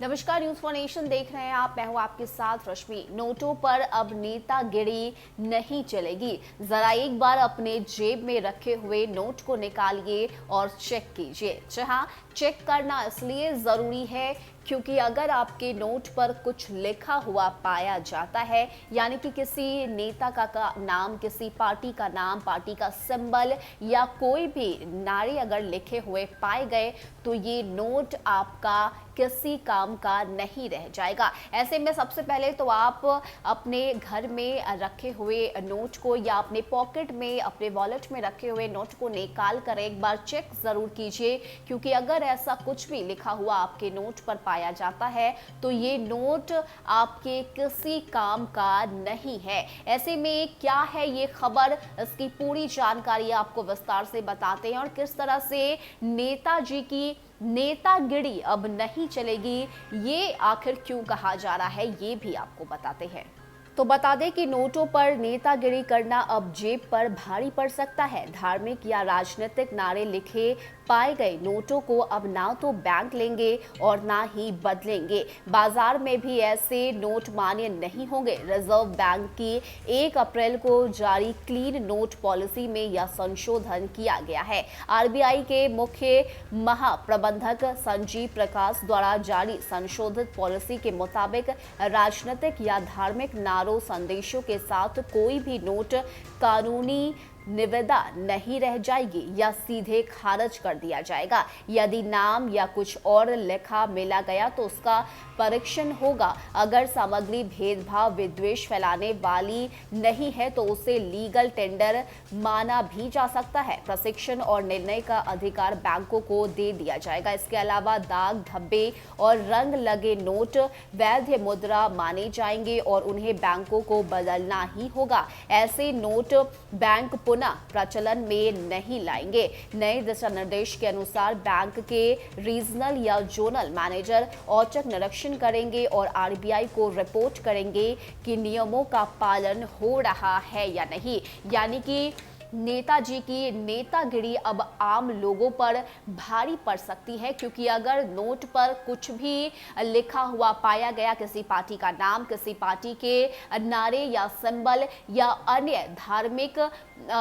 नमस्कार, news for nation देख रहे हैं आप। मैं हूं आपके साथ रश्मि। नोटों पर अब नेतागिरी नहीं चलेगी। जरा एक बार अपने जेब में रखे हुए नोट को निकालिए और चेक कीजिए। जहां चेक करना इसलिए जरूरी है क्योंकि अगर आपके नोट पर कुछ लिखा हुआ पाया जाता है, यानी कि किसी नेता का नाम, किसी पार्टी का नाम, पार्टी का सिंबल या कोई भी नारे अगर लिखे हुए पाए गए, तो ये नोट आपका किसी काम का नहीं रह जाएगा। ऐसे में सबसे पहले तो आप अपने घर में रखे हुए नोट को या अपने पॉकेट में, अपने वॉलेट में रखे हुए नोट को निकाल कर एक बार चेक जरूर कीजिए, क्योंकि अगर ऐसा कुछ भी लिखा हुआ आपके नोट पर पाया जाता है तो ये नोट आपके किसी काम का नहीं है। ऐसे में क्या है ये खबर, इसकी पूरी जानकारी आपको विस्तार से बताते हैं और किस तरह से नेताजी की नेतागिरी अब नहीं चलेगी, ये आखिर क्यों कहा जा रहा है, ये भी आपको बताते हैं। तो बता दें कि नोटों पर नेतागिरी करना अब जेब पर भारी पड़ सकता है। धार्मिक या राजनीतिक नारे लिखे पाए गए नोटों को अब ना तो बैंक लेंगे और ना ही बदलेंगे। बाजार में भी ऐसे नोट मान्य नहीं होंगे। रिजर्व बैंक की 1 अप्रैल को जारी क्लीन नोट पॉलिसी में यह संशोधन किया गया है। आरबीआई के मुख्य महाप्रबंधक संजीव प्रकाश द्वारा जारी संशोधित पॉलिसी के मुताबिक राजनीतिक या धार्मिक नारों, संदेशों के साथ कोई भी नोट कानूनी निविदा नहीं रह जाएगी या सीधे खारिज कर दिया जाएगा। यदि नाम या कुछ और लिखा मिला गया तो उसका परीक्षण होगा। अगर सामग्री भेदभाव, विद्वेष फैलाने वाली नहीं है तो उसे लीगल टेंडर माना भी जा सकता है। प्रशिक्षण और निर्णय का अधिकार बैंकों को दे दिया जाएगा। इसके अलावा दाग, धब्बे और रंग लगे नोट वैध मुद्रा माने जाएंगे और उन्हें बैंकों को बदलना ही होगा। ऐसे नोट बैंक पुनः प्रचलन में नहीं लाएंगे। नए दिशा निर्देश के अनुसार बैंक के रीजनल या जोनल मैनेजर औचक निरीक्षण करेंगे और आरबीआई को रिपोर्ट करेंगे कि नियमों का पालन हो रहा है या नहीं। यानी कि नेताजी की नेतागिरी अब आम लोगों पर भारी पड़ सकती है, क्योंकि अगर नोट पर कुछ भी लिखा हुआ पाया गया, किसी पार्टी का नाम, किसी पार्टी के नारे या सिंबल या अन्य धार्मिक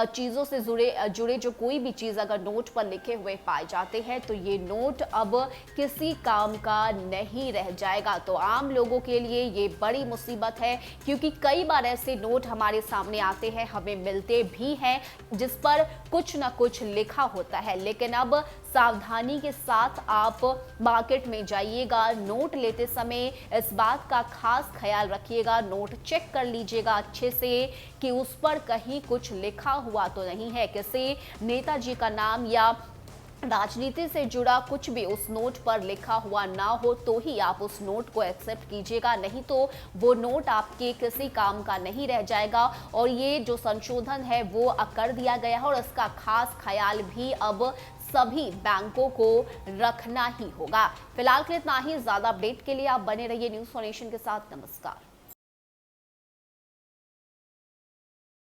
चीजों से जुड़े जो कोई भी चीज अगर नोट पर लिखे हुए पाए जाते हैं तो ये नोट अब किसी काम का नहीं रह जाएगा। तो आम लोगों के लिए ये बड़ी मुसीबत है, क्योंकि कई बार ऐसे नोट हमारे सामने आते हैं, हमें मिलते भी हैं, जिस पर कुछ ना कुछ लिखा होता है। लेकिन अब सावधानी के साथ आप मार्केट में जाइएगा, नोट लेते समय इस बात का खास ख्याल रखिएगा, नोट चेक कर लीजिएगा अच्छे से कि उस पर कहीं कुछ लिखा हुआ तो नहीं है, किसी नेताजी का नाम या राजनीति से जुड़ा कुछ भी उस नोट पर लिखा हुआ ना हो तो ही आप उस नोट को एक्सेप्ट कीजिएगा, नहीं तो वो नोट आपके किसी काम का नहीं रह जाएगा। और ये जो संशोधन है वो कर दिया गया है और इसका खास ख्याल भी अब सभी बैंकों को रखना ही होगा। फिलहाल के लिए इतना ही। ज्यादा अपडेट के लिए आप बने रहिए न्यूज फॉर नेशन के साथ। नमस्कार।